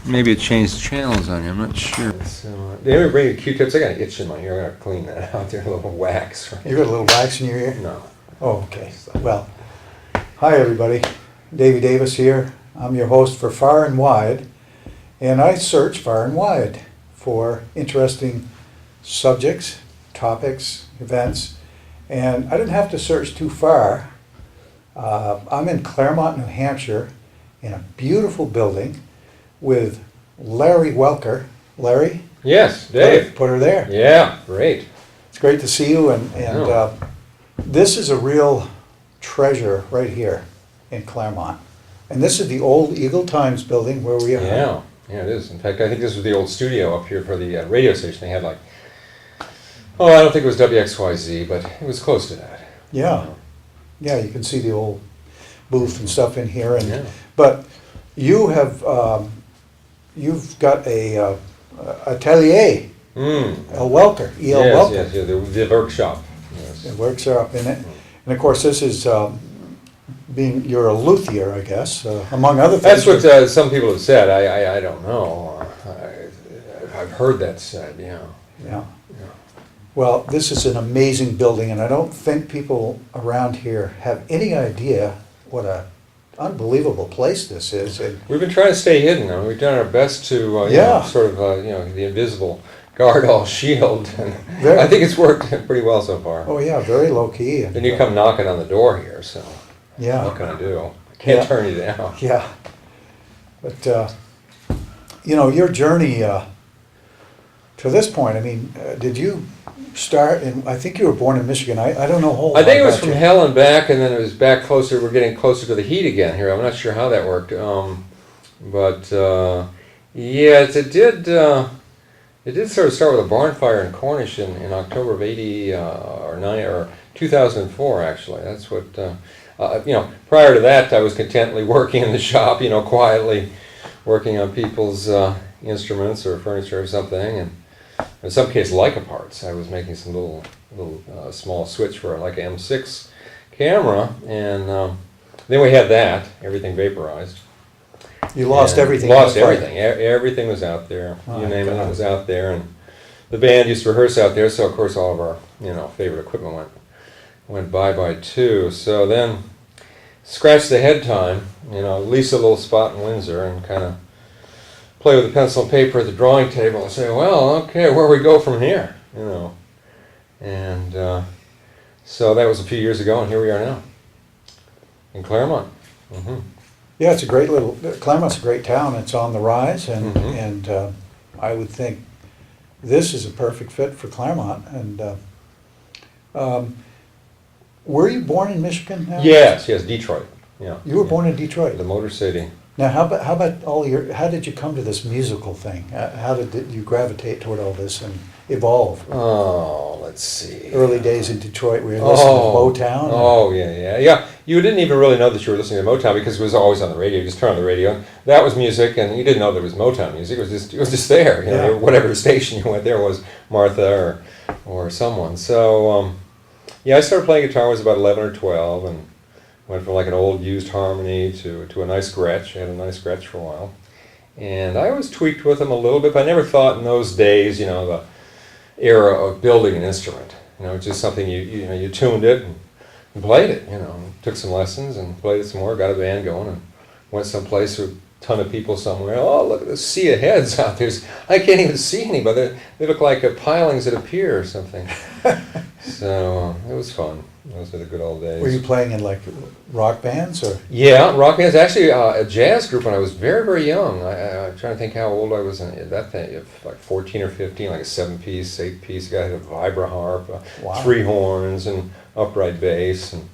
Maybe it changed channels on you, I'm not sure. Did anybody bring your Q-tips? I got an itch in my ear. I gotta clean that out. There's a little wax. Right? You got a little wax in your ear? No. Oh, okay. Well, hi everybody. Davey Davis here. I'm your host for Far and Wide, and I search far and wide for interesting subjects, topics, events, and I didn't have to search too far. I'm in Claremont, New Hampshire, in a beautiful building with Larry Welker. Larry? Yes, Dave. Put her there. Yeah, great. It's great to see you, and this is a real treasure right here in Claremont. And this is the old Eagle Times building where we are. Yeah, it is. In fact, I think this was the old studio up here for the radio station. They had I don't think it was WXYZ, but it was close to that. Yeah, you can see the old booth and stuff in here. And Yeah. But you have, you've got a atelier, a Welker, E.L. Welker. Yes, the workshop. Yes. It works up in it. And of course, this is you're a luthier, I guess, among other things. That's what some people have said. I don't know. I've heard that said, Yeah. Well, this is an amazing building, and I don't think people around here have any idea what a unbelievable place this is. And we've been trying to stay hidden. I mean, we've done our best to, the invisible guard all shield. And I think it's worked pretty well so far. Oh yeah, very low key. Then you come knocking on the door here, so yeah, what can I do? I can't turn you down. Yeah, but your journey to this point. I mean, did you start? And I think you were born in Michigan. I don't know a whole lot. I think it was about from you. hell and back, and then it was back closer. We're getting closer to the heat again here. I'm not sure how that worked, it did. It did sort of start with a barn fire in Cornish in October of 80 or 2004. Actually, that's what. Prior to that, I was contentedly working in the shop. Quietly working on people's instruments or furniture or something, and in some cases Leica parts. I was making some little small switch for like an M6 camera, and then we had that. Everything vaporized. You lost everything. Lost everything. Everything was out there. Oh, you name it, God. it was out there, and the band used to rehearse out there. So of course all of our favorite equipment went bye too. So then, scratch the head time. Lease a little spot in Windsor and kind of play with a pencil and paper at the drawing table and say, well, okay, where we go from here? And so that was a few years ago, and here we are now in Claremont. Mm-hmm. Yeah, it's a great Claremont's a great town. It's on the rise, and Mm-hmm. and I would think this is a perfect fit for Claremont. And were you born in Michigan? Now? Yes, Detroit. Yeah. You were born in Detroit. The Motor City. Now, how about how did you come to this musical thing? How did you gravitate toward all this and evolve? Oh, let's see. Early days in Detroit, were you listening to Motown? Oh, yeah. You didn't even really know that you were listening to Motown because it was always on the radio. You just turn on the radio, and that was music, and you didn't know there was Motown music. It was just there. Yeah. Whatever station you went, there was Martha or someone. So I started playing guitar when I was about 11 or 12, and went from like an old used harmony to a nice Gretsch. I had a nice Gretsch for a while. And I always tweaked with them a little bit, but I never thought in those days, the era of building an instrument. It's just something you tuned it and played it, took some lessons and played it some more, got a band going, and went someplace with a ton of people somewhere. Oh, look at this sea of heads out there. I can't even see anybody. They look like pilings at a pier or something. So it was fun. Those were the good old days. Were you playing in like rock bands or? Yeah, rock bands. Actually, a jazz group when I was very, very young. I'm trying to think how old I was in that thing. Like 14 or 15, like a 7-piece, 8-piece. Guy had a vibra harp, Wow. 3 horns, and upright bass. And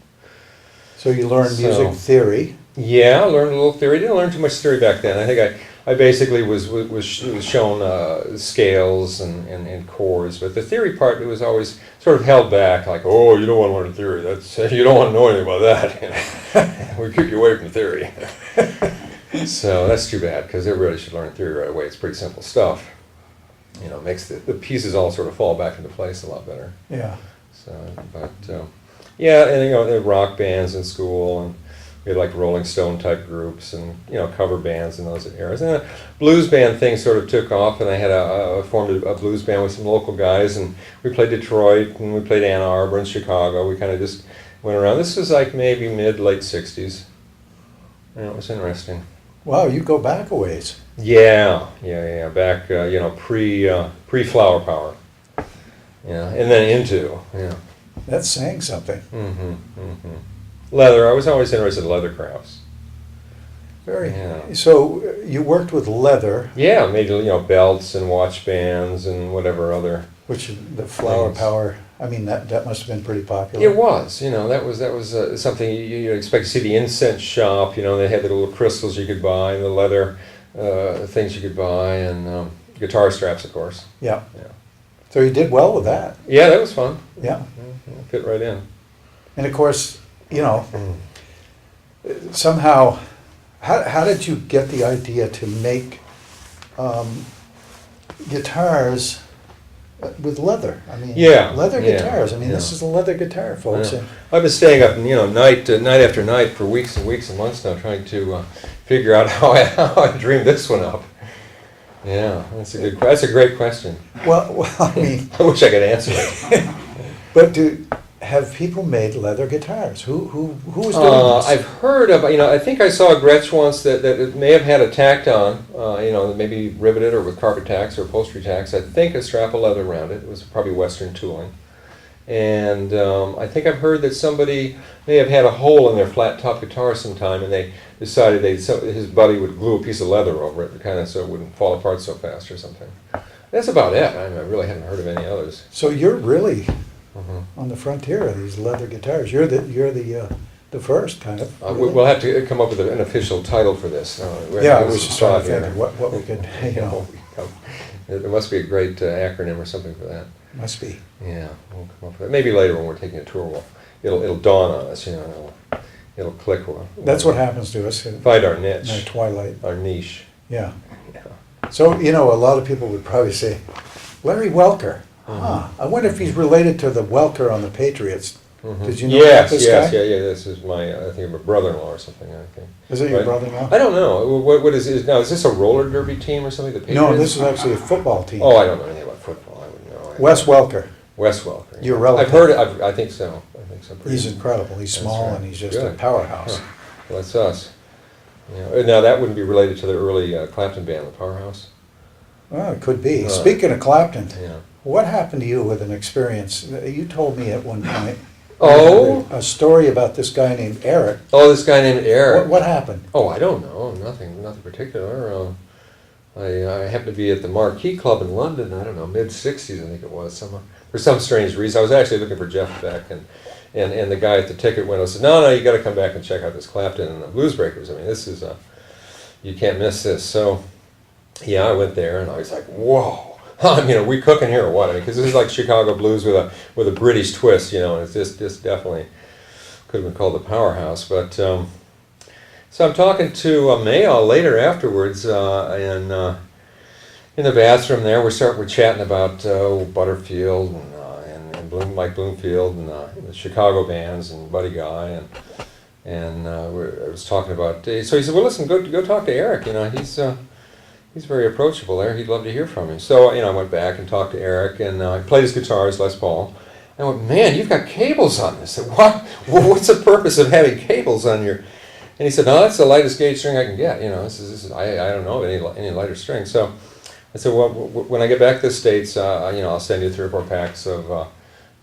So you learned music theory. yeah, I learned a little theory. Didn't learn too much theory back then. I think I basically was shown scales and chords, but the theory part, it was always sort of held back. Like, oh, you don't want to learn theory. You don't want to know anything about that. We keep you away from theory. So that's too bad, because everybody should learn theory right away. It's pretty simple stuff. Makes the pieces all sort of fall back into place a lot better. Yeah. So, but yeah, and the rock bands in school, and We had like Rolling Stone type groups and cover bands in those eras. And the blues band thing sort of took off, and I had formed a blues band with some local guys, and we played Detroit and we played Ann Arbor and Chicago. We kind of just went around. This was like maybe late '60s. And it was interesting. Wow, you go back a ways. Yeah. Back, pre Flower Power. Yeah, and then into. That's saying something. Leather. I was always interested in leather crafts. Very. Yeah. So you worked with leather. Yeah, made belts and watch bands and whatever other. Which the Flower things. Power. I mean, that must have been pretty popular. It was. That was something you'd expect to see. The incense shop. They had the little crystals you could buy, and the leather things you could buy, and guitar straps, of course. Yeah. Yeah. So you did well with that. Yeah, that was fun. Yeah. Fit right in. And of course, somehow, how did you get the idea to make guitars with leather? I mean, leather guitars. I mean, this is a leather guitar, folks. And I've been staying up, night after night for weeks and weeks and months now, trying to figure out how I dreamed this one up. Yeah, that's a great question. well, I mean, I wish I could answer it. but have people made leather guitars? Who was doing this? I've heard of, I think I saw a Gretsch once that it may have had a tacked on, maybe riveted or with carpet tacks or upholstery tacks. I think a strap of leather around it. It was probably Western tooling. And I think I've heard that somebody may have had a hole in their flat top guitar sometime, and they decided his buddy would glue a piece of leather over it, kind of so it wouldn't fall apart so fast or something. That's about it. I really haven't heard of any others. So you're really on the frontier of these leather guitars. You're the first kind of. Really? We'll have to come up with an official title for this. I was just trying to think what we could. There must be a great acronym or something for that. Must be. Yeah, we'll come up with that. Maybe later when we're taking a tour, it'll dawn on us. It'll click. That's what happens to us. Find our niche. In our twilight. Our niche. Yeah. So a lot of people would probably say, Larry Welker. I wonder if he's related to the Welker on the Patriots. Did you know about this guy? Yeah. This is I think my brother-in-law or something. I think. Is it your brother-in-law? I don't know. What is it now? Is this a roller derby team or something? The Patriots? No, this is actually a football team. Oh, I don't know anything about football. I wouldn't know. Wes Welker. Wes Welker. You're relative. I've heard it. I think so. He's incredible. He's small and he's just Good. a powerhouse. Huh. Well, that's us. Now that wouldn't be related to the early Clapton band, the Powerhouse. Well, it could be. Speaking of Clapton, Yeah. what happened to you with an experience? You told me at one point. Oh? A story about this guy named Eric. Oh, this guy named Eric. What happened? Oh, I don't know. Nothing particular. I happened to be at the Marquee Club in London, I don't know, mid-'60s I think it was. For some strange reason. I was actually looking for Jeff Beck, and the guy at the ticket window said, no, you got to come back and check out this Clapton and the Blues Breakers. I mean, this is, you can't miss this. So, yeah, I went there, and I was like, whoa. Are we cooking here or what? Because this is like Chicago blues with a British twist, and it's just definitely could have been called the Powerhouse. But so I'm talking to Mayall later afterwards, in the bathroom there. We're chatting about Butterfield and Mike Bloomfield and the Chicago bands and Buddy Guy and I was talking about. So he said, "Well, listen, go talk to Eric. He's very approachable there. He'd love to hear from you." So, I went back and talked to Eric, and I played his guitars, Les Paul. I went, "Man, you've got cables on this." I said, "What? Well, what's the purpose of having cables on your?" And he said, "No, that's the lightest gauge string I can get. This is I don't know of any lighter string." So I said, "Well, when I get back to the States, I'll send you 3 or 4 packs of,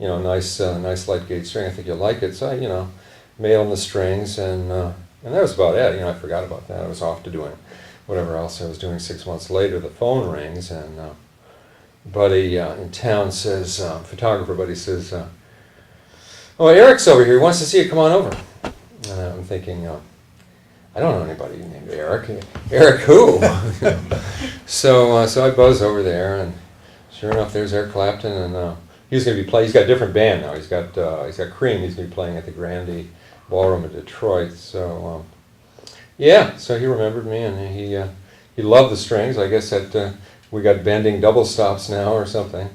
nice light gauge string. I think you'll like it." So I, mailed him the strings, and that was about it. I forgot about that. I was off to doing whatever else I was doing 6 months later. The phone rings, and buddy in town says, photographer buddy says, "Oh, Eric's over here. He wants to see you. Come on over." And I'm thinking, I don't know anybody named Eric. Eric who? So I buzz over there, and sure enough, there's Eric Clapton, and he's going to be playing. He's got a different band now. He's got Cream. He's going to be playing at the Grande Ballroom in Detroit. So. Yeah, so he remembered me, and he loved the strings. I guess that we got bending double stops now or something.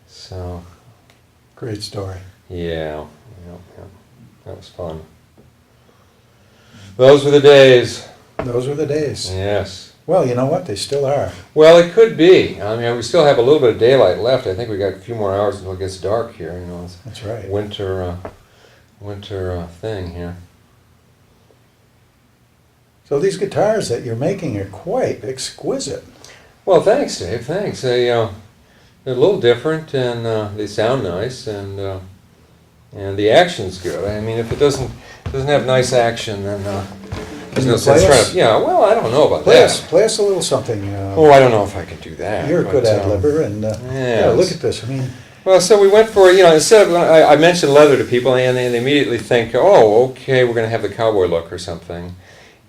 So, Great story. yeah, that was fun. Those were the days. Those were the days. Yes. Well, you know what? They still are. Well, it could be. I mean, we still have a little bit of daylight left. I think we got a few more hours until it gets dark here. You know, it's That's right. winter thing here. So these guitars that you're making are quite exquisite. Well, thanks, Dave. Thanks. They're a little different, and they sound nice, and the action's good. I mean, if it doesn't have nice action, then there's no sense trying to. Yeah. Well, I don't know about that. Play us a little something. Oh, I don't know if I can do that. You're a good ad-libber, and yeah, look at this. I mean, well, so we went for, instead of, I mentioned leather to people, and they immediately think, oh, okay, we're going to have the cowboy look or something.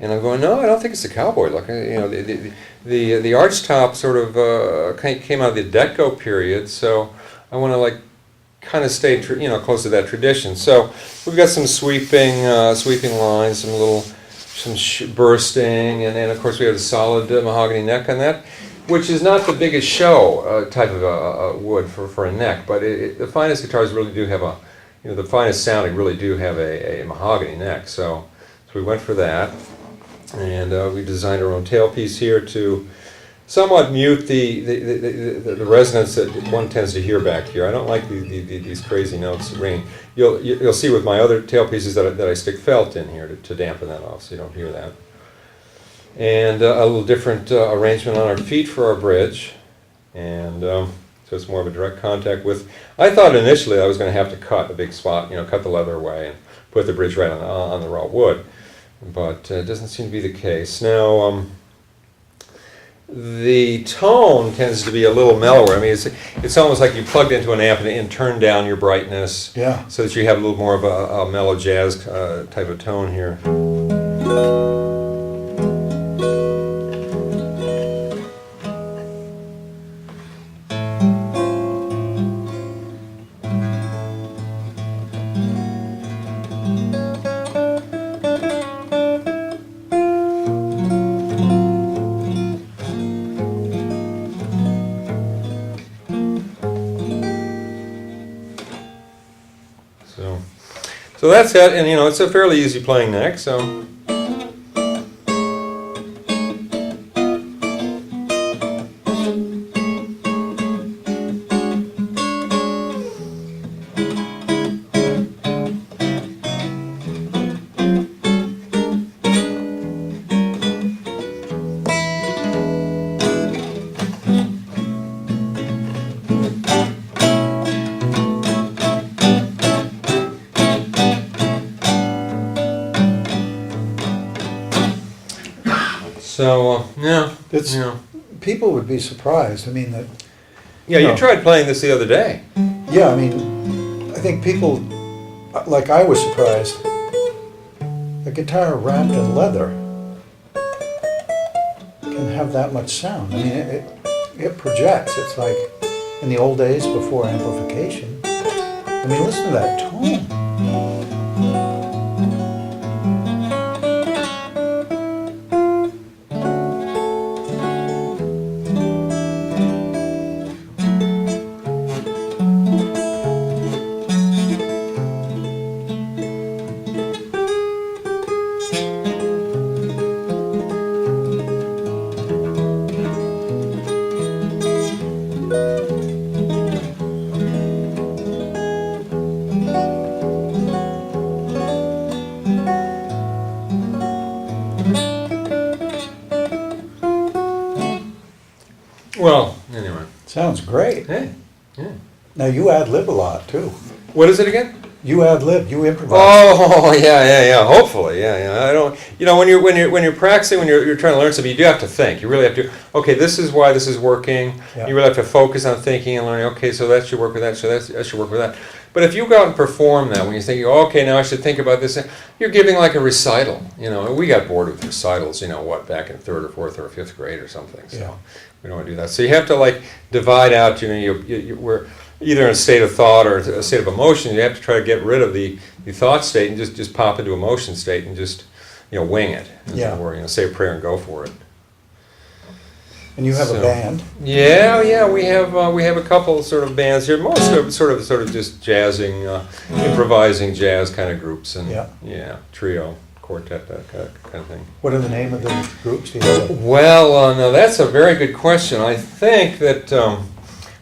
And I'm going, no, I don't think it's the cowboy look. The arch top sort of came out of the Deco period, so I want to kind of stay close to that tradition. So we've got some sweeping lines, some bursting, and of course we have a solid mahogany neck on that, which is not the biggest show type of wood for a neck, but the finest guitars really do have the finest sounding really do have a mahogany neck. So we went for that. And we designed our own tailpiece here to somewhat mute the resonance that one tends to hear back here. I don't like these crazy notes that ring. You'll see with my other tailpieces that I stick felt in here to dampen that off, so you don't hear that. And a little different arrangement on our feet for our bridge, and so it's more of a direct contact with. I thought initially I was going to have to cut a big spot, cut the leather away and put the bridge right on the raw wood. But it doesn't seem to be the case. Now, the tone tends to be a little mellower. I mean, it's almost like you plugged into an amp and turned down your brightness, yeah, so that you have a little more of a mellow jazz type of tone here. So that's it, and it's a fairly easy playing neck, so. So, people would be surprised. I mean, that. Yeah, you tried playing this the other day. Yeah, I mean, I think people, like I was surprised, a guitar wrapped in leather can have that much sound. I mean, it projects. It's like in the old days before amplification. I mean, listen to that tone. Well, anyway. Sounds great. Hey, yeah. Now you ad-lib a lot too. What is it again? You ad-lib, you improvise. Oh, yeah. Hopefully, yeah. I don't. When you're practicing, when you're trying to learn something, you do have to think. You really have to. Okay, this is why this is working. Yeah. You really have to focus on thinking and learning. Okay, so that should work with that. So that should work with that. But if you go out and perform that, when you think, okay, now I should think about this, you're giving like a recital. We got bored with recitals. Back in 3rd or 4th or 5th grade or something. So Yeah. we don't want to do that. So you have to divide out. We're either in a state of thought or a state of emotion. You have to try to get rid of the thought state and just pop into emotion state and just wing it. Yeah. Or say a prayer and go for it. And you have a band. Yeah, we have a couple sort of bands here. Most of sort of just jazzing, improvising jazz kind of groups, and trio. quartet, that kind of thing. What are the name of the groups? Do you know? Well, no, that's a very good question. I think that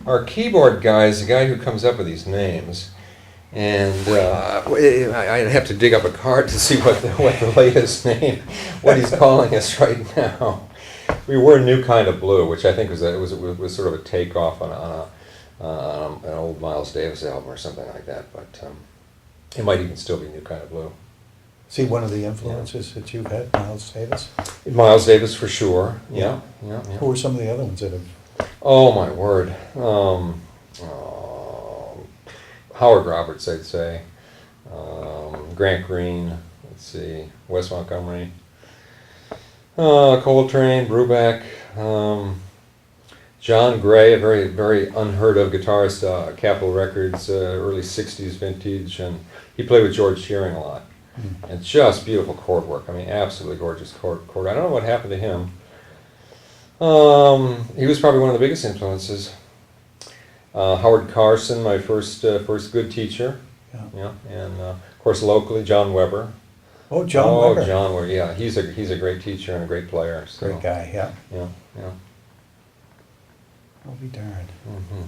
our keyboard guy is the guy who comes up with these names. And I'd have to dig up a card to see what the latest name, what he's calling us right now. We were New Kind of Blue, which I think was sort of a takeoff on an old Miles Davis album or something like that. But it might even still be New Kind of Blue. See, one of the influences that you've had, Miles Davis? Miles Davis for sure. Yeah. Who are some of the other ones that have... Oh my word. Howard Roberts, I'd say. Grant Green, let's see, Wes Montgomery. Coltrane, Brubeck. John Gray, a very, very unheard of guitarist, Capitol Records, early 60s vintage, and he played with George Shearing a lot. And just beautiful chord work. I mean, absolutely gorgeous chord. I don't know what happened to him. He was probably one of the biggest influences. Howard Carson, my first good teacher. Yeah. And of course locally, John Weber. Oh, John Weber. Oh, John Weber. Yeah, he's a great teacher and a great player. So. Great guy. Yeah. Yeah. I'll be darned. Mm-hmm.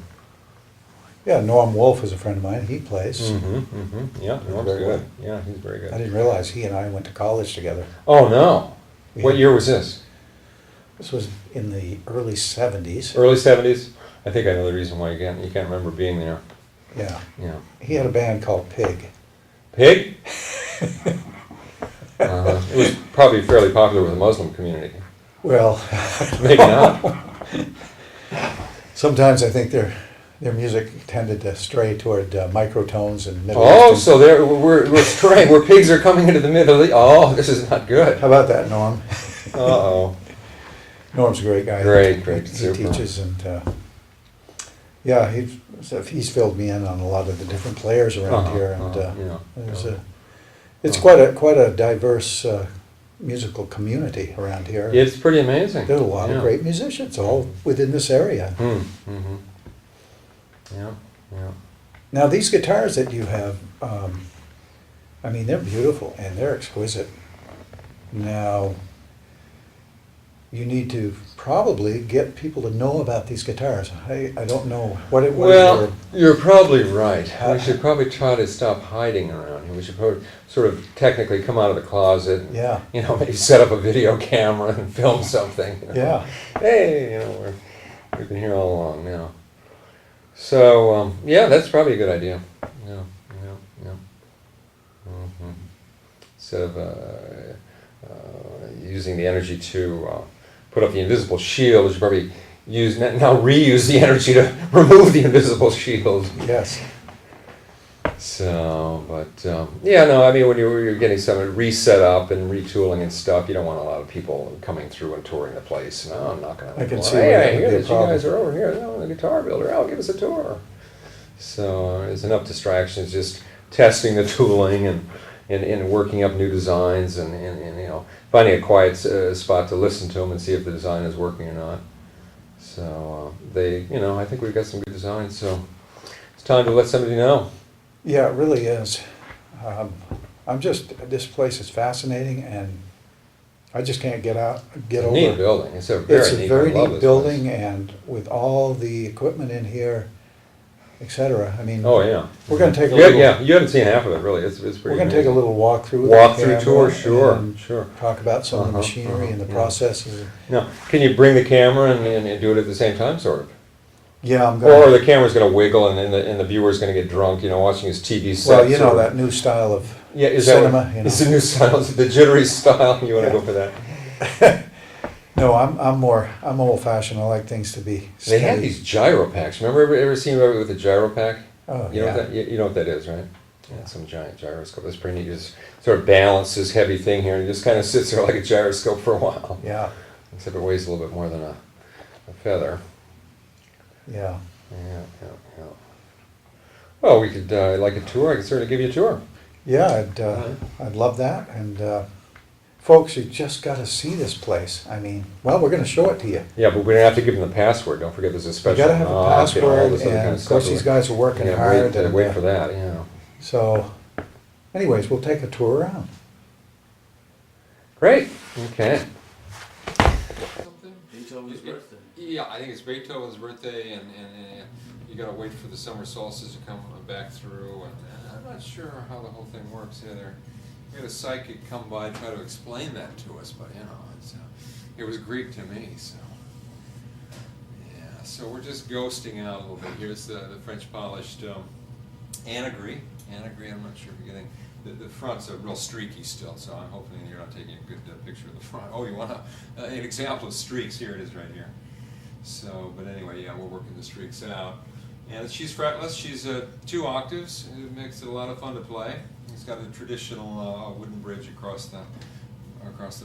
Yeah, Norm Wolfe is a friend of mine. He plays. Yeah, Norm's Very good. well. Yeah, he's very good. I didn't realize he and I went to college together. Oh no! What Yeah. year was this? This was in the early 70s. Early 70s. I think I know the reason why you can't remember being there. Yeah. Yeah. He had a band called Pig. Pig? It was probably fairly popular with the Muslim community. Well, Maybe not. sometimes I think their music tended to stray toward microtones and Middle Oh, Eastern. so we're straying. Where pigs are coming into the Middle East. Oh, this is not good. How about that, Norm? Uh-oh. Norm's a great guy. Great, He super. teaches and yeah, he's filled me in on a lot of the different players around here, and yeah. there's it's quite a diverse musical community around here. It's pretty amazing. There's a lot Yeah. of great musicians all within this area. Mm-hmm. Yeah. Now these guitars that you have, I mean, they're beautiful and they're exquisite. Now, you need to probably get people to know about these guitars. I don't know what it was. Well, you're probably right. We should probably try to stop hiding around here. We should probably sort of technically come out of the closet and, Yeah. maybe set up a video camera and film something. Yeah. Hey, we've been here all along now. So, yeah, that's probably a good idea. Yeah. Mm-hmm. Instead of using the energy to put up the invisible shield, we should probably reuse the energy to remove the invisible shield. Yes. So, but I mean, when you're getting something reset up and retooling and stuff, you don't want a lot of people coming through and touring the place. No, I'm not going to. I can see Hey, where I that would hear be a that you problem. guys are over here. No, the guitar builder. Oh, give us a tour. So there's enough distractions just testing the tooling and working up new designs and finding a quiet spot to listen to them and see if the design is working or not. So I think we've got some good designs. So it's time to let somebody know. Yeah, it really is. This place is fascinating, and I just can't get over Neat it. building. It's a It's very a very I love neat this building, place. and with all the equipment in here, etc. I mean, Oh yeah. we're going to take a Yeah, little. yeah. You haven't seen half of it really. It's pretty. We're going to take a amazing. little walk through. Tour. Sure. Talk about some of the Uh-huh, machinery and the yeah. processes. Now, can you bring the camera and do it at the same time, sort of? Yeah, I'm Or going. the camera's going to wiggle and the viewer's going to get drunk, watching his TV set. Well, you know sort of. that new style of Yeah, is cinema. that it's a new style? Is it the jittery style? You want to Yeah. go for that? No, I'm old fashioned. I like things to be. They had steady. these gyro packs. Remember ever seen it with a gyro pack? Oh, You know yeah. what that you know what that is, right? Yeah, some giant gyroscope. It's pretty neat. You just sort of balance this heavy thing here and it just kind of sits there like a gyroscope for a while. Yeah, Except it weighs a little bit more than a feather. yeah. Yeah. Well, we could like a tour. I could certainly give you a tour. Yeah, I'd love that. And folks, you just got to see this place. I mean, well, we're going to show it to you. Yeah, but we don't have to give them the password. Don't forget there's a You special got to have a knock and all password, this other and kind of of course stuff. these guys are working Yeah, hard. wait and, for that. Yeah. So, anyways, we'll take a tour around. Great. Okay. Beethoven's birthday. Yeah, I think it's Beethoven's birthday, and you gotta wait for the summer solstice to come back through, and I'm not sure how the whole thing works either. We had a psychic come by and try to explain that to us, but it was Greek to me, so. Yeah, so we're just ghosting out a little bit. Here's the French polished anagree. Anagree, I'm not sure if you're getting, the front's a real streaky still, so I'm hoping you're not taking a good picture of the front. Oh, you want an example of streaks? Here it is right here. So, but anyway, yeah, we're working the streaks out. And she's fretless, she's 2 octaves. It makes it a lot of fun to play. It's got a traditional wooden bridge across the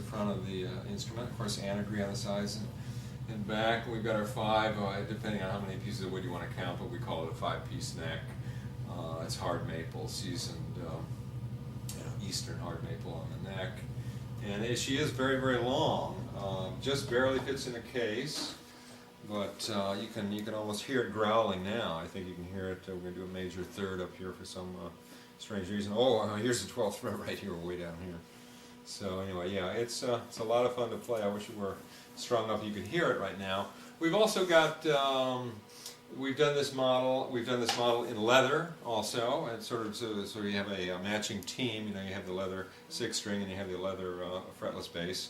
front of the instrument. Of course, anagree on the sides and back. We've got our 5, depending on how many pieces of wood you want to count, but we call it a 5-piece neck. It's hard maple, seasoned eastern hard maple on the neck. And she is very, very long. Just barely fits in a case. But you can almost hear it growling now. I think you can hear it. We're going to do a major third up here for some strange reason. Oh, here's the 12th fret right here, way down here. So anyway, yeah, it's a lot of fun to play. I wish it were strong enough you could hear it right now. We've also got we've done this model in leather also, and sort of so you have a matching team. You know, you have the leather 6-string and you have the leather fretless bass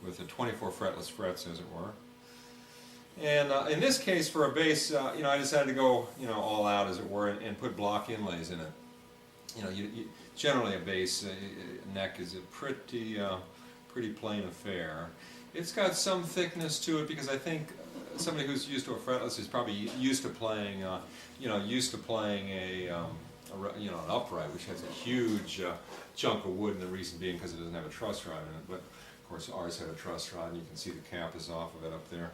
with the 24 fretless frets, as it were. And in this case, for a bass, I decided to go, all out, as it were, and put block inlays in it. Generally a bass neck is a pretty plain affair. It's got some thickness to it because I think somebody who's used to a fretless is probably used to playing, an upright, which has a huge chunk of wood, and the reason being because it doesn't have a truss rod in it. But of course, ours had a truss rod, and you can see the cap is off of it up there.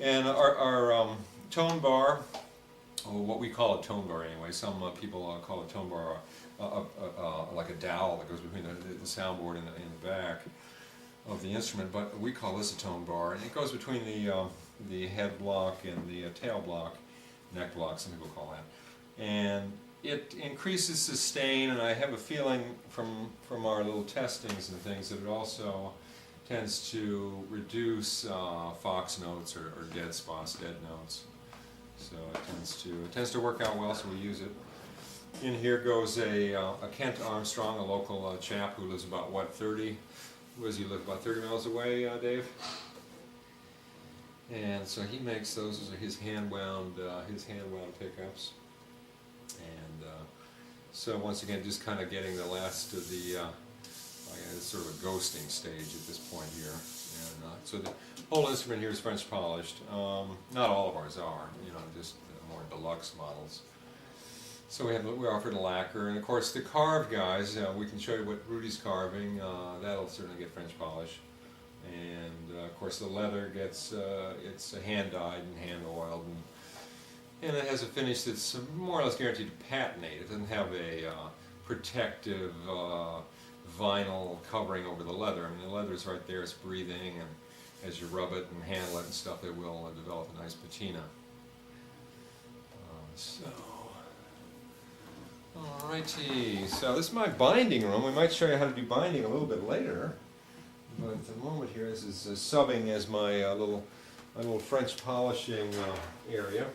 And our tone bar, or what we call a tone bar anyway, some people call a tone bar like a dowel that goes between the soundboard and the back of the instrument, but we call this a tone bar, and it goes between the head block and the tail block, neck block, some people call that. And it increases sustain, and I have a feeling from our little testings and things that it also tends to reduce fox notes or dead spots, dead notes. So it tends to work out well, so we use it. In here goes a Kent Armstrong, a local chap who lives about, what, 30? Where does he live? About 30 miles away, Dave? And so he makes those. Those are his hand-wound pickups. And so once again, just kind of getting the last of the it's sort of a ghosting stage at this point here. And so the whole instrument here is French polished. Not all of ours are, just more deluxe models. So we offered a lacquer, and of course the carved guys, we can show you what Rudy's carving. That'll certainly get French polish. And of course the leather gets it's hand dyed and hand oiled, and it has a finish that's more or less guaranteed to patinate. It doesn't have a protective vinyl covering over the leather. I mean, the leather's right there, it's breathing, and as you rub it and handle it and stuff, it will develop a nice patina. Alrighty, so this is my binding room. We might show you how to do binding a little bit later, but at the moment here, this is subbing as my little French polishing area,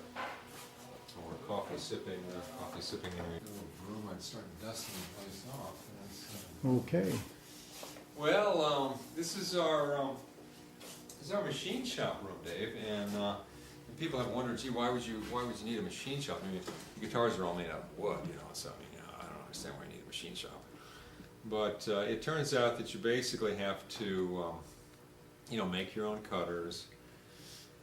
or coffee sipping area. Room, I'd start dusting the place off. Okay. Well, this is our machine shop room, Dave, and people have wondered, gee, why would you need a machine shop? I mean, the guitars are all made out of wood, so I don't understand why you need a machine shop. But it turns out that you basically have to, make your own cutters,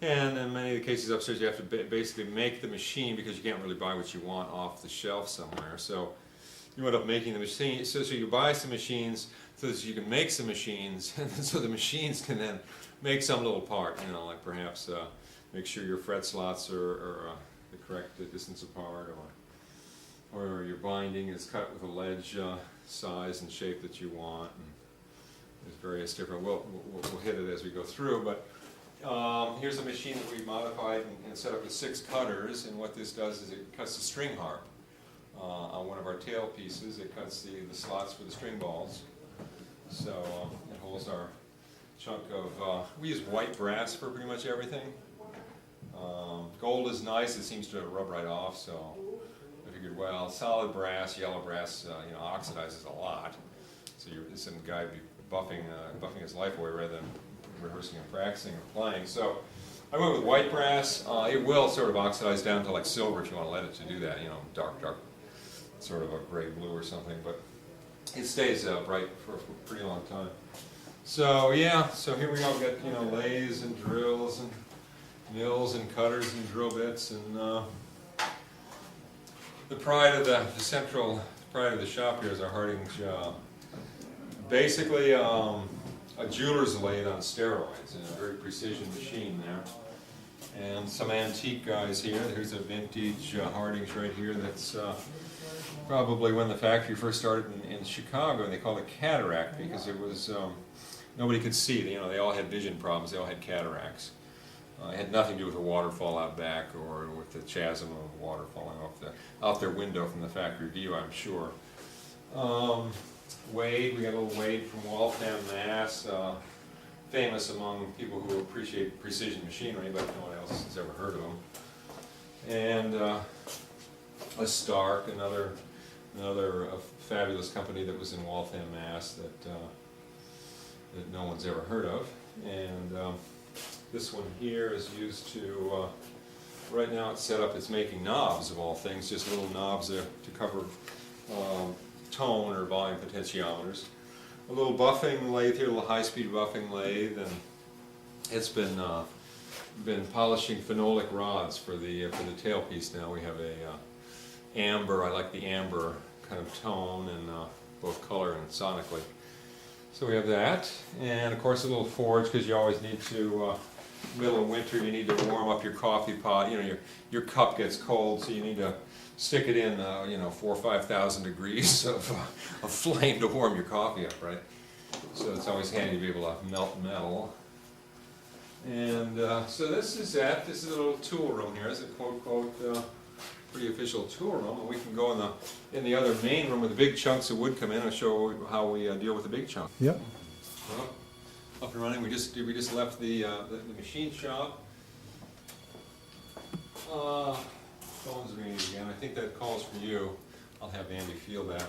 and in many of the cases upstairs, you have to basically make the machine because you can't really buy what you want off the shelf somewhere. So you end up making the machine. So you buy some machines so that you can make some machines, and so the machines can then make some little part. Like perhaps make sure your fret slots are the correct distance apart, or your binding is cut with a ledge size and shape that you want. And there's various different. We'll hit it as we go through, but. Here's a machine that we modified and set up with 6 cutters, and what this does is it cuts the string harp on one of our tail pieces. It cuts the slots for the string balls, So it holds our chunk of, we use white brass for pretty much everything. Gold is nice, it seems to rub right off, so I figured, well, solid brass, yellow brass, oxidizes a lot. So some guy would be buffing his life away rather than rehearsing and practicing and playing. So I went with white brass. It will sort of oxidize down to like silver if you want to let it to do that, dark, sort of a gray blue or something, but it stays bright for a pretty long time. So yeah, so here we go, we've got, lathes and drills and mills and cutters and drill bits, and the central pride of the shop here is our Harding's basically a jeweler's lathe on steroids, and a very precision machine there. And some antique guys here. There's a vintage Harding's right here that's probably when the factory first started in Chicago, and they called it cataract because it was, nobody could see. They all had vision problems, they all had cataracts. It had nothing to do with the waterfall out back or with the chasm of water falling out their window from the factory view, I'm sure. Wade, we got a little Wade from Waltham, Mass. Famous among people who appreciate precision machinery, but no one else has ever heard of them. And a Stark, another fabulous company that was in Waltham, Mass. that no one's ever heard of. And this one here is used to, right now it's set up, it's making knobs of all things, just little knobs to cover tone or volume potentiometers. A little buffing lathe here, a little high-speed buffing lathe, and it's been polishing phenolic rods for the tailpiece now. We have a amber, I like the amber kind of tone, and both color and sonically. So we have that, and of course a little forge, because you always need to, middle of winter, you need to warm up your coffee pot. Your cup gets cold, so you need to stick it in, 4,000 or 5,000 degrees of flame to warm your coffee up, right? So it's always handy to be able to melt metal. And so this is it. This is a little tool room here. It's a quote, pretty official tool room. And we can go in the other main room where the big chunks of wood come in and show how we deal with the big chunk. Yep. Well, up and running. We just left the machine shop. Phone's ringing again. I think that calls for you. I'll have Andy feel that.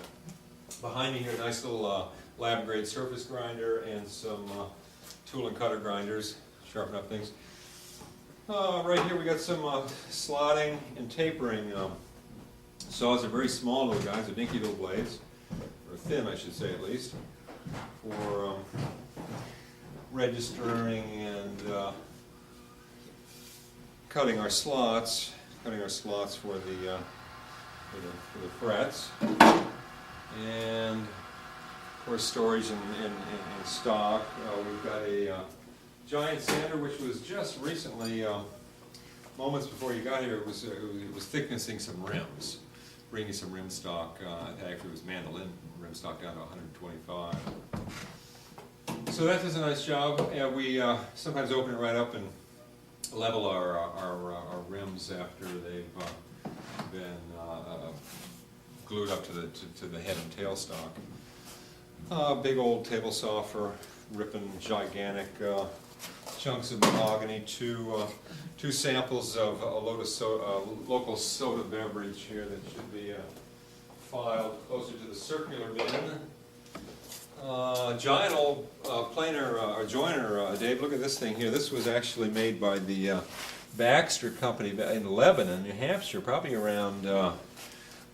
Behind me here, a nice little lab grade surface grinder and some tool and cutter grinders, sharpen up things. Right here we got some slotting and tapering saws. Are very small little guys, they're dinky little blades, or thin I should say at least, for registering and cutting our slots for the frets, and of course storage in stock. We've got a giant sander which was just recently, moments before you got here, it was thicknessing some rims, bringing some rim stock. Actually, it was mandolin rim stock down to 125. So that does a nice job. We sometimes open it right up and level our rims after they've been glued up to the head and tail stock. Big old table saw for ripping gigantic chunks of mahogany. Two samples of a local soda beverage here that should be filed closer to the circular bin. Giant old planer or joiner, Dave, look at this thing here. This was actually made by the Baxter Company in Lebanon, New Hampshire, probably around, oh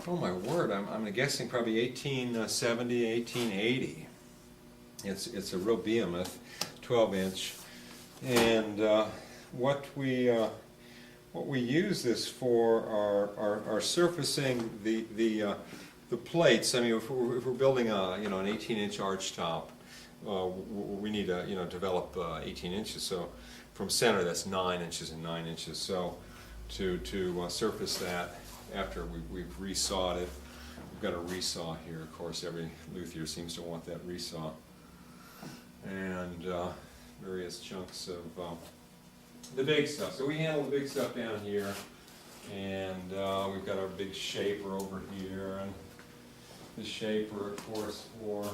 my word, I'm guessing probably 1870, 1880. It's a real behemoth, 12-inch. And what we use this for are surfacing the plates. I mean, if we're building an 18-inch arch top, we need to develop 18 inches. So from center, that's 9 inches and 9 inches. So to surface that after we've resawed it, we've got a resaw here. Of course, every luthier seems to want that resaw, and various chunks of the big stuff. So we handle the big stuff down here, and we've got our big shaper over here, and the shaper, of course, for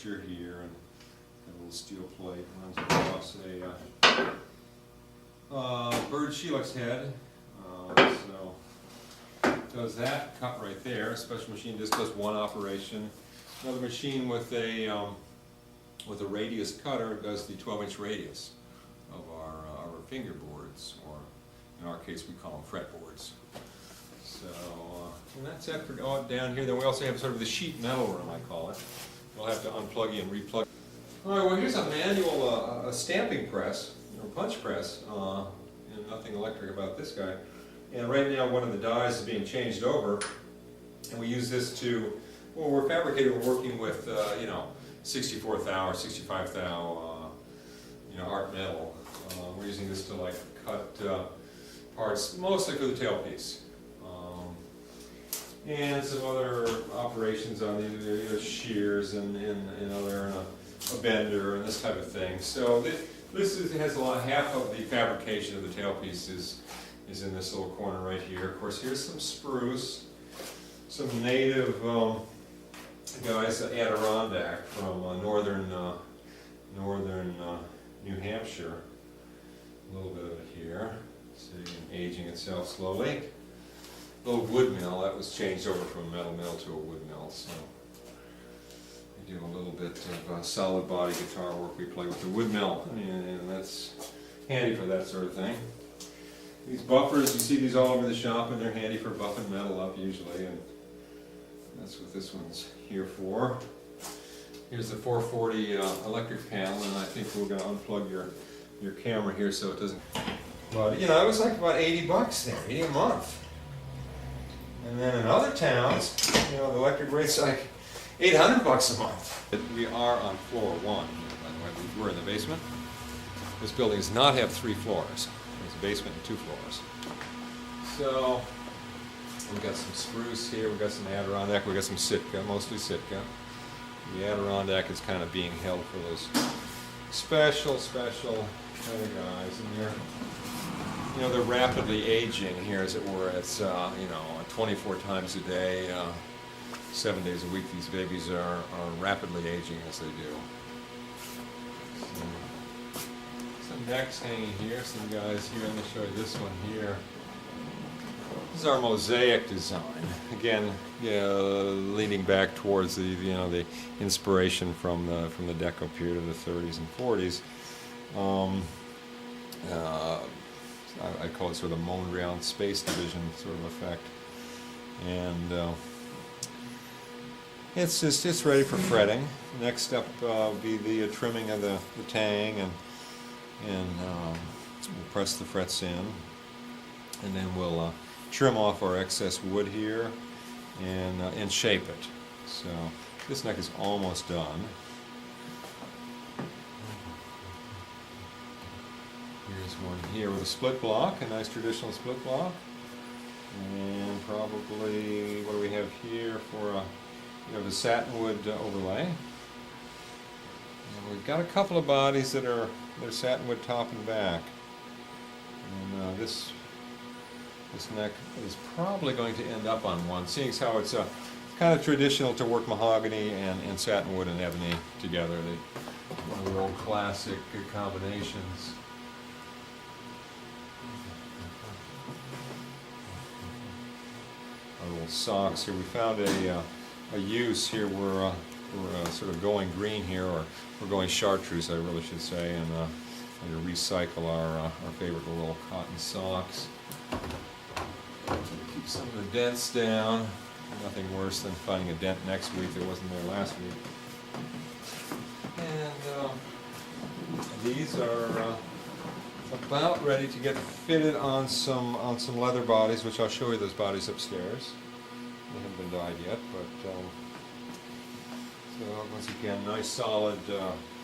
fixture here, and got a little steel plate runs across a bird Sheelix head. So does that cut right there. A special machine just does one operation. Another machine with a radius cutter does the 12-inch radius of our fingerboards, or in our case we call them fretboards. So and that's it for down here. Then we also have sort of the sheet metal room, I call it. We'll have to unplug you and replug. All right, well here's a manual a stamping press, or punch press. And nothing electric about this guy. And right now one of the dies is being changed over, and we use this to, well, we're fabricating, we're working with, 64 thou or 65 thou, art metal. We're using this to like cut parts, mostly for the tailpiece. And some other operations on the shears and other, a bender and this type of thing. So this has a lot, half of the fabrication of the tailpiece is in this little corner right here. Of course, here's some spruce, some native guys, Adirondack from northern New Hampshire. A little bit of it here, see, aging itself slowly. Little wood mill that was changed over from a metal mill to a wood mill. So we do a little bit of solid body guitar work. We play with the wood mill, and that's handy for that sort of thing. These buffers, you see these all over the shop, and they're handy for buffing metal up usually, and that's what this one's here for. Here's the 440 electric panel, and I think we're going to unplug your camera here so it doesn't. But it was like about 80 bucks there, 80 a month. And then in other towns, the electric rate's like 800 bucks a month. We are on floor 1 here, by the way. We're in the basement. This building does not have 3 floors. There's a basement and 2 floors. So we've got some spruce here, we've got some Adirondack, we've got some Sitka, mostly Sitka. The Adirondack is kind of being held for those special kind of guys. And they're rapidly aging here, as it were. It's 24 times a day, 7 days a week. These babies are rapidly aging as they do. Some necks hanging here. Some guys here. Let me show you this one here. This is our mosaic design. Again, leaning back towards the inspiration from the Deco period of the 30s and 40s. I call it sort of the Mondrian Space Division sort of effect, and it's ready for fretting. Next step will be the trimming of the tang, and we'll press the frets in, and then we'll trim off our excess wood here and shape it. So this neck is almost done. Here's one here with a split block, a nice traditional split block. And probably, what do we have here for the satinwood overlay. And we've got a couple of bodies that are satinwood top and back. And this neck is probably going to end up on one, seeing as how it's kind of traditional to work mahogany and satinwood and ebony together. One of the old classic combinations. Our little socks here. We found a use here. We're sort of going green here, or we're going chartreuse, I really should say, and going to recycle our favorite little cotton socks. Keep some of the dents down. Nothing worse than finding a dent next week that wasn't there last week. And these are about ready to get fitted on some leather bodies, which I'll show you those bodies upstairs. They haven't been dyed yet, but so once again, nice solid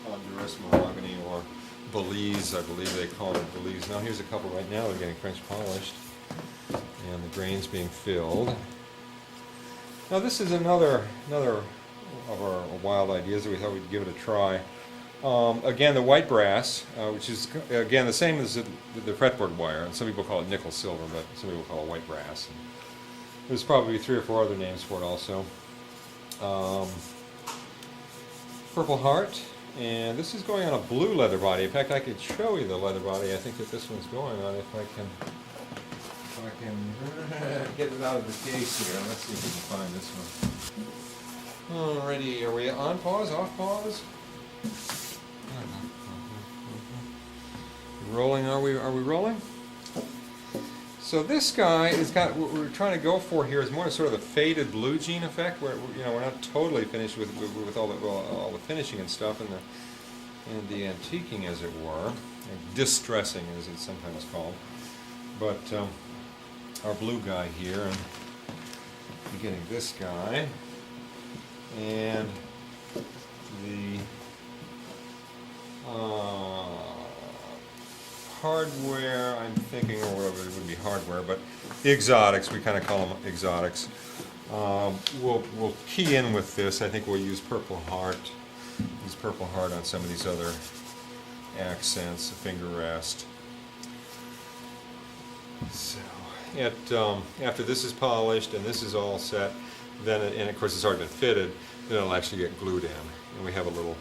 Honduras mahogany, or Belize, I believe they call it Belize. Now here's a couple right now. They're getting French polished, and the grain's being filled. Now this is another of our wild ideas that we thought we'd give it a try. Again, the white brass, which is again the same as the fretboard wire. And some people call it nickel silver, but some people call it white brass. And there's probably 3 or 4 other names for it also. Purple Heart, and this is going on a blue leather body. In fact, I could show you the leather body I think that this one's going on if I can get it out of the case here. Let's see if we can find this one. Alrighty, are we on pause, off pause? Rolling, are we rolling? So this guy is got, what we're trying to go for here is more sort of the faded blue jean effect, where we're not totally finished with all the finishing and stuff and the antiquing, as it were, and distressing as it's sometimes called. But our blue guy here, and we're getting this guy, and the hardware, I'm thinking, or whatever, it wouldn't be hardware, but the exotics, we kind of call them exotics. We'll key in with this. I think we'll use Purple Heart. Use Purple Heart on some of these other accents, a finger rest. So, after this is polished and this is all set, then, and of course it's already been fitted, then it'll actually get glued in. And we have a little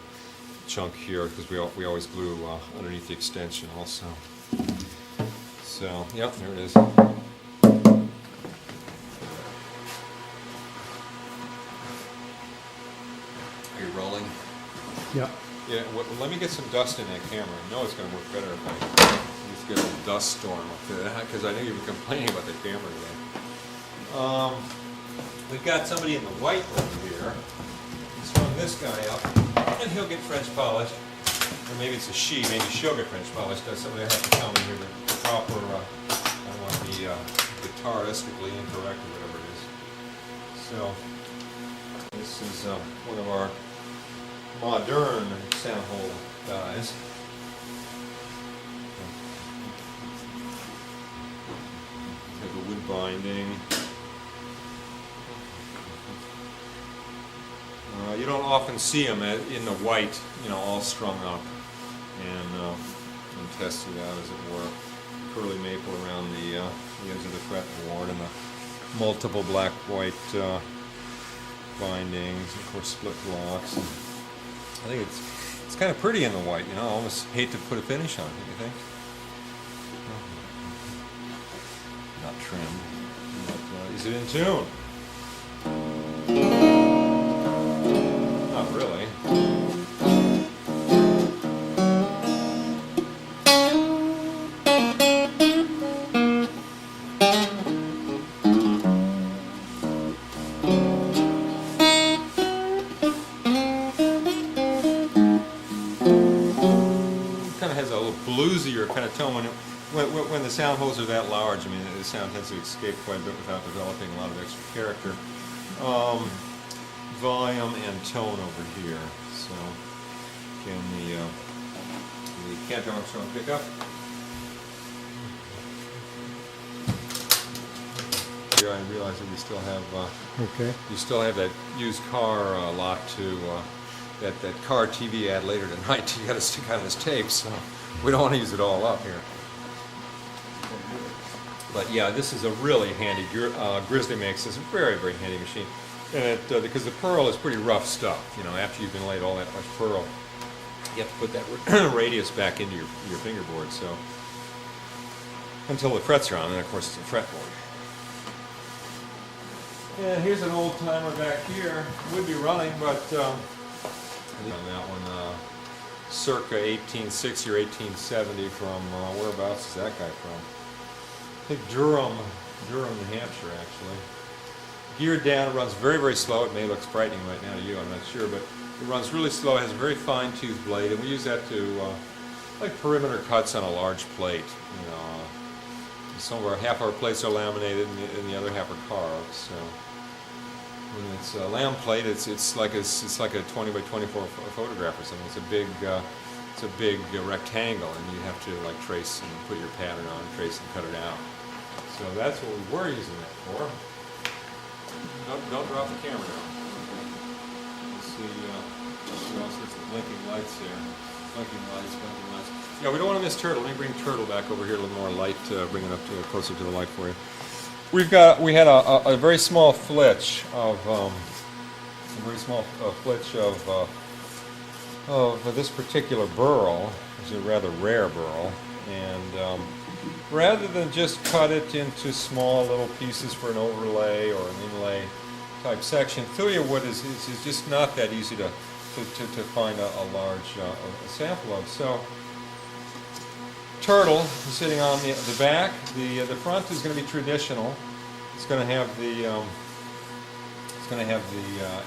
chunk here because we always glue underneath the extension also. So, yep, there it is. Are you rolling? Yeah. Yeah, let me get some dust in that camera. I know it's going to work better if I just get a little dust storm up there, because I know you were complaining about the camera today. We've got somebody in the white over here. Let's run this guy up, and he'll get French polished. Or maybe it's a she, maybe she'll get French polished. Somebody will have to tell me here the proper, I don't want to be guitaristically incorrect or whatever it is. So, this is one of our modern sound hole guys. Have a wood binding. You don't often see them in the white, all strung up and tested out, as it were. Curly maple around the edge of the fretboard, and the multiple black-white bindings, of course, split blocks. I think it's kind of pretty in the white, I almost hate to put a finish on it, don't you think? Not trimmed, but is it in tune? Not really. Bluesier kind of tone when the sound holes are that large. I mean, the sound tends to escape quite a bit without developing a lot of extra character. Volume and tone over here. So, can the Cantor Armstrong pick up? Here I realize that we still have you still have that used car lot to that car TV ad later tonight. You got to stick on this tape, so we don't want to use it all up here. But yeah, this is a really handy. Grizzly makes this very, very handy machine, and because the pearl is pretty rough stuff. After you've been laid all that much pearl, you have to put that radius back into your fingerboard. So until the frets are on, and of course it's a fretboard. And here's an old timer back here. Would be running, but on that one, circa 1860 or 1870 from, whereabouts is that guy from? I think Durham, New Hampshire, actually. Geared down, it runs very, very slow. It may look frightening right now to you, I'm not sure, but it runs really slow. It has a very fine-toothed blade, and we use that to, like perimeter cuts on a large plate. Some of half our plates are laminated, and the other half are carved. So when it's a lam plate, it's like a 20 by 24 photograph or something. It's a big rectangle, and you have to like trace and put your pattern on, trace and cut it out. So that's what we were using that for. Don't drop the camera down. Let's see all sorts of blinking lights here. Blinking lights. Yeah, we don't want to miss Turtle. Let me bring Turtle back over here, a little more light, bring it up closer to the light for you. We had a very small flitch of of this particular burl. It's a rather rare burl, and rather than just cut it into small little pieces for an overlay or an inlay type section, thuya wood is just not that easy to find a large sample of. So turtle is sitting on the back. The front is going to be traditional. It's going to have the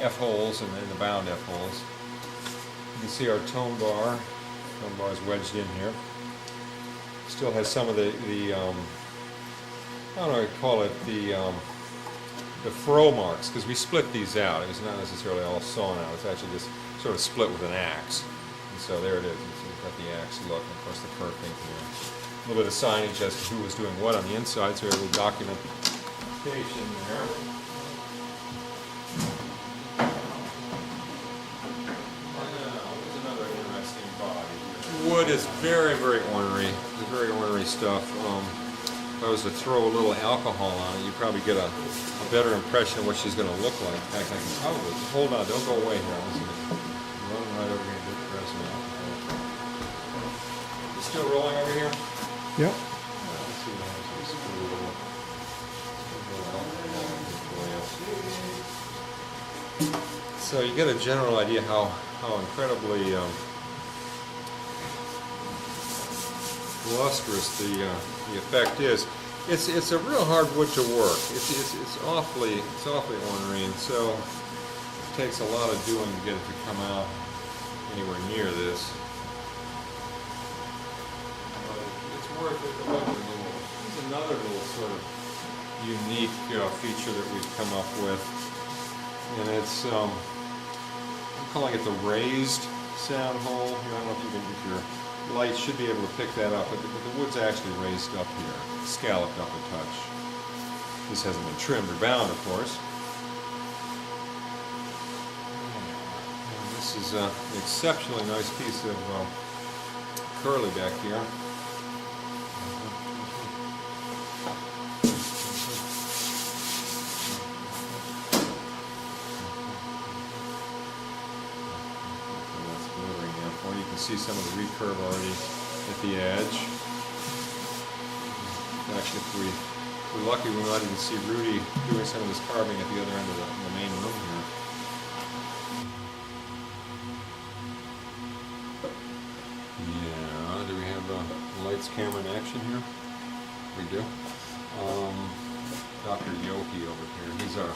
F holes and the bound F holes. You can see our tone bar. Tone bar is wedged in here. Still has some of the I don't know what to call it, the furrow marks, because we split these out. It was not necessarily all sawn out. It's actually just sort of split with an axe. And so there it is. It's got the axe look, and of course the curving here. A little bit of signage as to who was doing what on the inside, so we have a little documentation there. There's another interesting body here. Wood is very, very ornery. It's very ornery stuff. If I was to throw a little alcohol on it, you'd probably get a better impression of what she's going to look like. In fact, I can probably, hold on, don't go away here. I'm rolling right over here and get the rest of the alcohol. You still rolling over here? Yep. Let's see what happens. Just put a little alcohol for you. So you get a general idea how incredibly lustrous the effect is. It's a real hard wood to work. It's awfully ornery, and so it takes a lot of doing to get it to come out anywhere near this. But it's worth it. Here's another little sort of unique feature that we've come up with, and it's I'm calling it the raised sound hole. I don't know if you can, if your light should be able to pick that up, but the wood's actually raised up here, scalloped up a touch. This hasn't been trimmed or bound, of course. And this is an exceptionally nice piece of curly back here. You can see some of the recurve already at the edge. Actually, if we're lucky, we might even see Rudy doing some of this carving at the other end of the main room here. Yeah, do we have lights, camera, and action here? We do. Dr. Yoki over here, he's our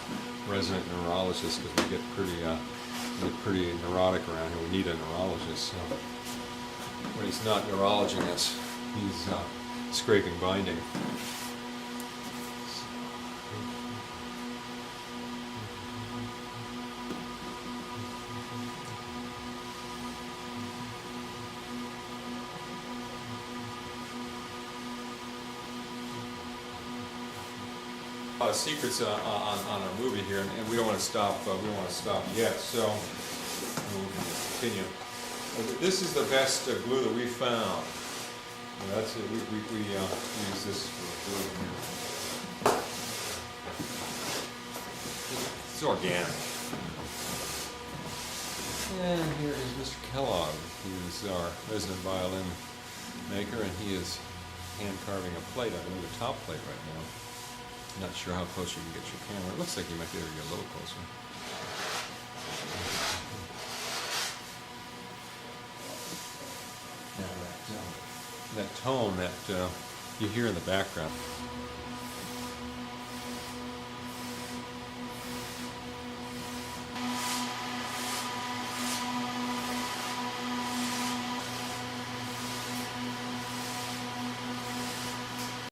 resident neurologist, because we get pretty neurotic around here. We need a neurologist. So when he's not neurologing us, he's scraping binding. A lot of secrets on our movie here, and we don't want to stop. We don't want to stop yet. So we'll continue. This is the best glue that we found. That's it. We use this for glue here. It's organic. And here is Mr. Kellogg. He is our resident violin maker, and he is hand carving a plate. I believe a top plate right now. Not sure how close you can get your camera. It looks like you might be able to get a little closer. Now that tone that you hear in the background.